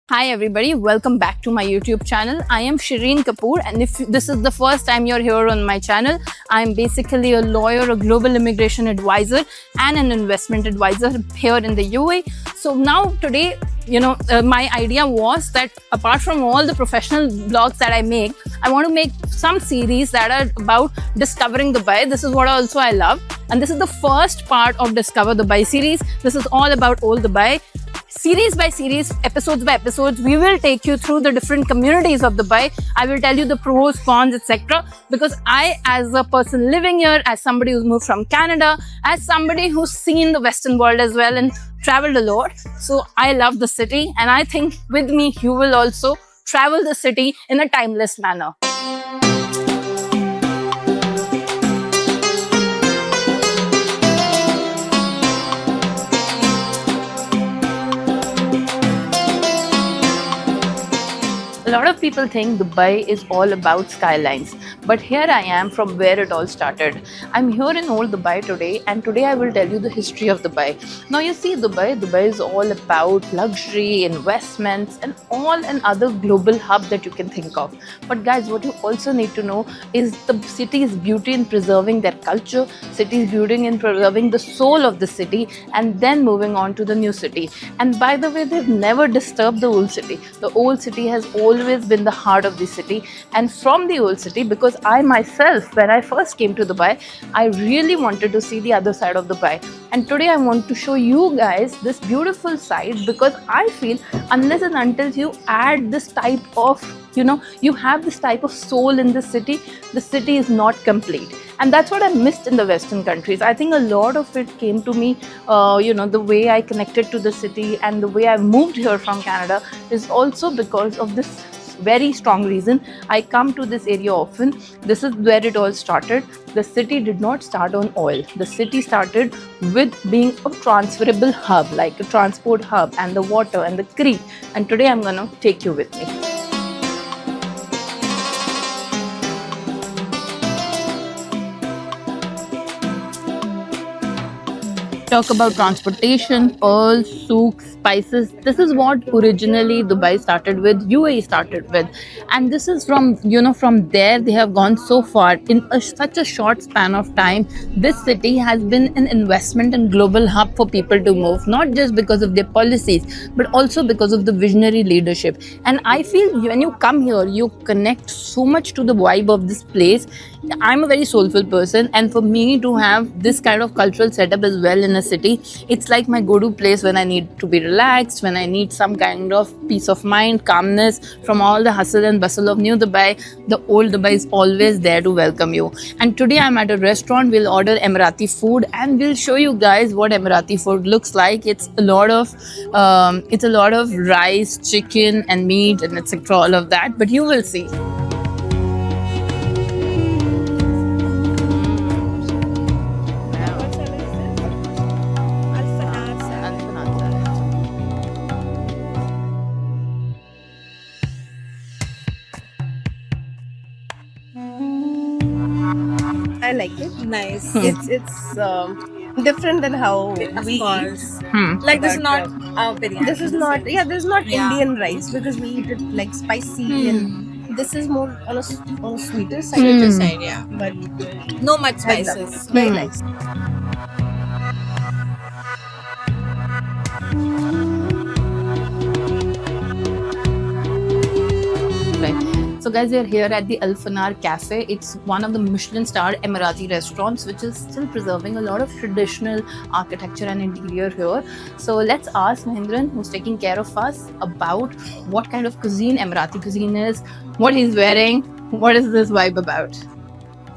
Hi everybody, welcome back to my YouTube channel. I am Shireen Kapoor, and if this is the first time you're here on my channel, I'm basically a lawyer, a global immigration advisor and an investment advisor here in the UAE. So now today, my idea was that apart from all the professional vlogs that I make, I want to make some series that are about discovering Dubai. This is what also I love. And this is the first part of Discover Dubai series. This is all about Old Dubai. Series by series, episodes by episodes, we will take you through the different communities of Dubai. I will tell you the pros, cons, etc. Because I, as a person living here, as somebody who's moved from Canada, as somebody who's seen the Western world as well and traveled a lot, so I love the city, and I think with me you will also travel the city in a timeless manner. A lot of people think Dubai is all about skylines, but here I am from where it all started. I'm here in Old Dubai today, and today I will tell you the history of Dubai. Now you see, Dubai is all about luxury, investments, and all an other global hub that you can think of. But guys, what you also need to know is the city's beauty in preserving their culture, city's beauty in preserving the soul of the city, and then moving on to the new city. And by the way, they've never disturbed the old city. The old city has always been the heart of the city. And from the old city, because I myself, when I first came to Dubai, I really wanted to see the other side of Dubai. And today I want to show you guys this beautiful side, because I feel unless and until you add this type of, you have this type of soul in the city is not complete. And that's what I missed in the Western countries. I think a lot of it came to me, the way I connected to the city and the way I moved here from Canada is also because of this very strong reason. I come to this area often. This is where it all started. The city did not start on oil. The city started with being a transferable hub, like a transport hub, and the water and the creek. And today I'm gonna take you with me. Talk about transportation, pearls, souks, spices. This is what originally Dubai started with, UAE started with. And this is from there they have gone so far. In such a short span of time, this city has been an investment and global hub for people to move, not just because of their policies, but also because of the visionary leadership. And I feel when you come here, you connect so much to the vibe of this place. I'm a very soulful person, and for me to have this kind of cultural setup as well in a city, it's like my go-to place when I need to be relaxed, when I need some kind of peace of mind, calmness from all the hustle and bustle of New Dubai. The Old Dubai is always there to welcome you. And today I'm at a restaurant. We'll order Emirati food, and we'll show you guys what Emirati food looks like. It's a lot of rice, chicken, and meat, and etc. All of that, but you will see. I like it. Nice. It's different than how we eat. Like this is But, not our biryani. This is not this is not Yeah. Indian rice, because we eat it like spicy, and this is more on a sweeter side. Sweeter side, yeah. But No much I love spices. it. Very nice. So guys, we are here at the Al Fanar Cafe. It's one of the Michelin-starred Emirati restaurants, which is still preserving a lot of traditional architecture and interior here. So let's ask Mahindran, who's taking care of us, about what kind of cuisine Emirati cuisine is, what he's wearing, what is this vibe about.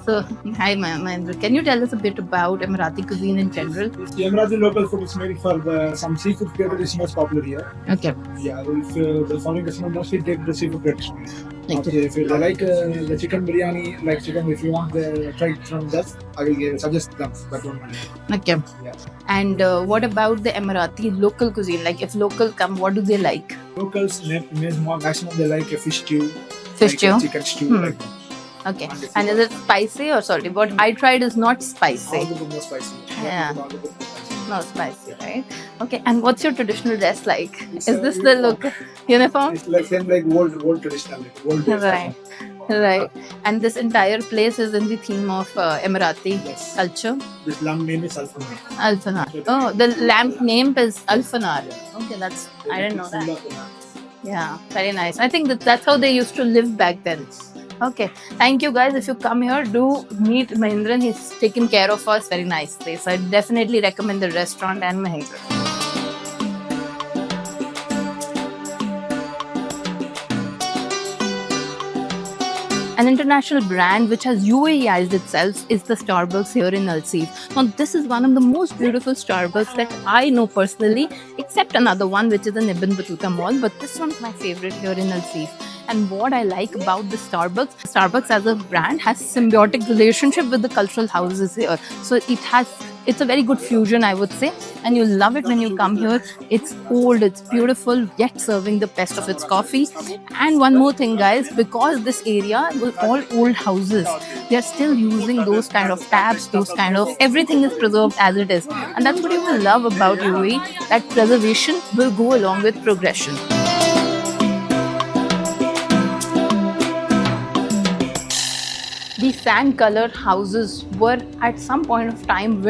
So, hi Mahindra, can you tell us a bit about Emirati cuisine in general? The Emirati local food is made for some seafood flavor is most popular here. Okay. Yeah, if the foreign customer mostly take the seafood tradition. Thank Okay, if you like the chicken biryani, like chicken, if you want the try from that, I will suggest them that one. Okay. Yeah. And what about the Emirati local cuisine? Like, if local come, what do they like? Locals maximum they like a fish stew, Fish like stew? a chicken stew. Like that. Okay. And is it spicy or salty? What I tried is not spicy. All the good more spicy. Yeah. All the good more spicy. No spicy, right? Okay, and what's your traditional dress like? It's, Is this the look uniform? It's like same like old traditional, like old days. Right, right. And this entire place is in the theme of Emirati Yes. culture. This lamb name is Alfana. Alfanar. Oh, the lamp name is Alfanar. Okay, I didn't know that. Yeah, very nice. I think that's how they used to live back then. Okay, thank you guys. If you come here, do meet Mahindran. He's taken care of us very nicely. So I definitely recommend the restaurant and Mahindran. An international brand which has UAEized itself is the Starbucks here in Al Seef. Now, this is one of the most beautiful Starbucks that I know personally, except another one which is in Ibn Battuta Mall. But this one's my favorite here in Al Seef. And what I like about the Starbucks as a brand has symbiotic relationship with the cultural houses here. So it's a very good fusion, I would say, and you'll love it when you come here. It's old, it's beautiful, yet serving the best of its coffee. And one more thing, guys, because this area was all old houses, they are still using those kind of taps, everything is preserved as it is. And that's what you will love about UAE, that preservation will go along with progression. The sand-colored houses were at some point of time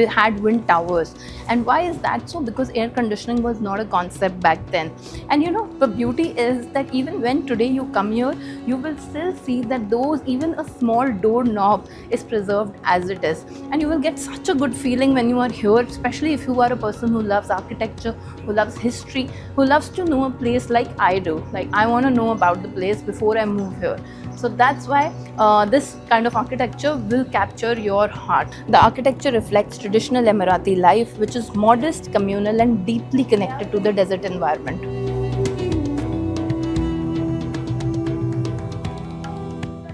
had wind towers. And why is that so? Because air conditioning was not a concept back then. And the beauty is that even when today you come here, you will still see that even a small door knob is preserved as it is. And you will get such a good feeling when you are here, especially if you are a person who loves architecture, who loves history, who loves to know a place like I do. Like, I want to know about the place before I move here. So that's why this kind of architecture will capture your heart. The architecture reflects traditional Emirati life, which is modest, communal, and deeply connected to the desert environment.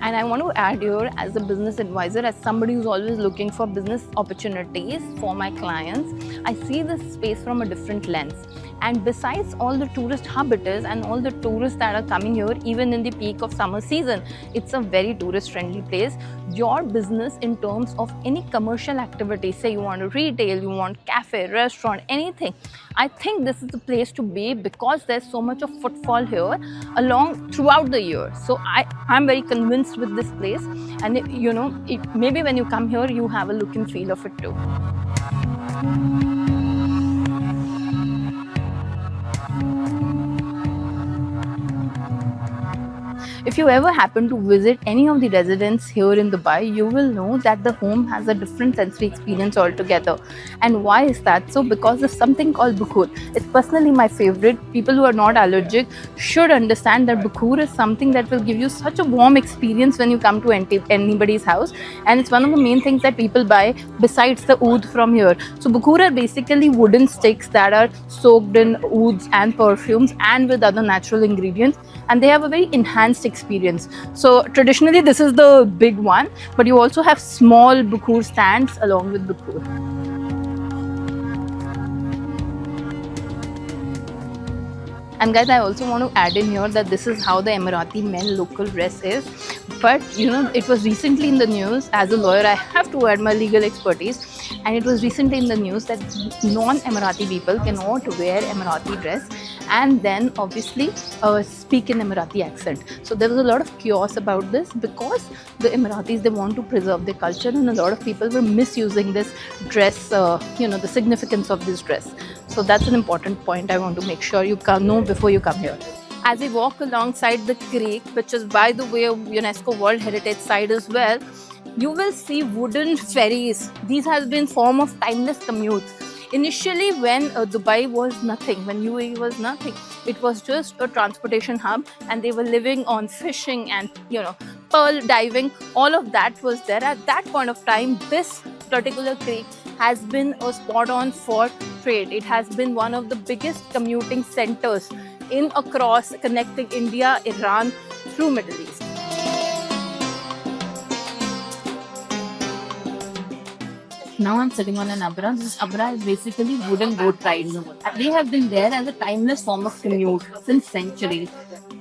And I want to add here, as a business advisor, as somebody who's always looking for business opportunities for my clients, I see this space from a different lens. And besides all the tourist hub it is and all the tourists that are coming here, even in the peak of summer season, it's a very tourist friendly place. Your business in terms of any commercial activity, say you want to retail, you want cafe, restaurant, anything, I think this is the place to be because there's so much of footfall here throughout the year. So I'm very convinced with this place, and maybe when you come here, you have a look and feel of it too. If you ever happen to visit any of the residents here in Dubai, you will know that the home has a different sensory experience altogether. And why is that so? Because there's something called bukhur. It's personally my favorite. People who are not allergic should understand that bukhur is something that will give you such a warm experience when you come to anybody's house. And it's one of the main things that people buy besides the oud from here. So bukhur are basically wooden sticks that are soaked in ouds and perfumes and with other natural ingredients. And they have a very enhanced experience. So traditionally this is the big one, but you also have small bukhur stands along with bukhur. And guys, I also want to add in here that this is how the Emirati men local dress is. But it was recently in the news. As a lawyer, I have to add my legal expertise. And it was recently in the news that non-Emirati people cannot wear Emirati dress and then obviously speak in Emirati accent. So there was a lot of chaos about this because the Emiratis, they want to preserve their culture, and a lot of people were misusing this dress, the significance of this dress. So that's an important point I want to make sure you know before you come here. As we walk alongside the creek, which is by the way a UNESCO World Heritage Site as well, you will see wooden ferries. These have been form of timeless commutes. Initially, when Dubai was nothing, when UAE was nothing, it was just a transportation hub, and they were living on fishing and pearl diving. All of that was there. At that point of time, this particular creek has been a spot on for trade. It has been one of the biggest commuting centers across connecting India, Iran through Middle East. Now I'm sitting on an abra. This abra is basically wooden boat rides. They have been there as a timeless form of commute since centuries.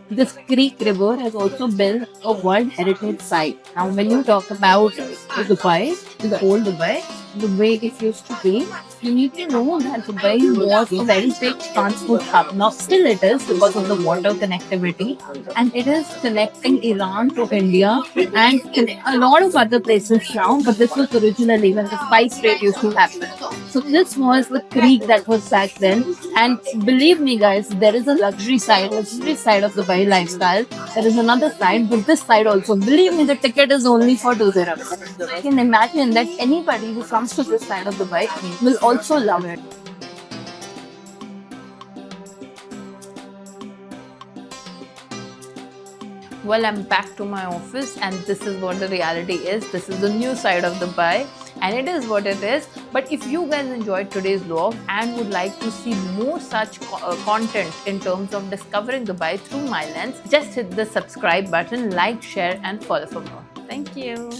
This Creek River has also been a World Heritage Site. Now when you talk about Dubai, the old Dubai, the way it used to be, you need to know that Dubai was a very big transport hub. Now, still it is because of the water connectivity, and it is connecting Iran to India and a lot of other places now. But this was originally when the spice trade used to happen. So this was the creek that was back then. And believe me, guys, there is a luxury side of Dubai lifestyle. There is another side, but this side also. Believe me, the ticket is only for 2 dirhams. I can imagine that anybody who comes to this side of Dubai will also love it. Well, I'm back to my office, and this is what the reality is. This is the new side of Dubai, and it is what it is. But if you guys enjoyed today's vlog and would like to see more such content in terms of discovering Dubai through my lens, just hit the subscribe button, like, share, and follow for more. Thank you.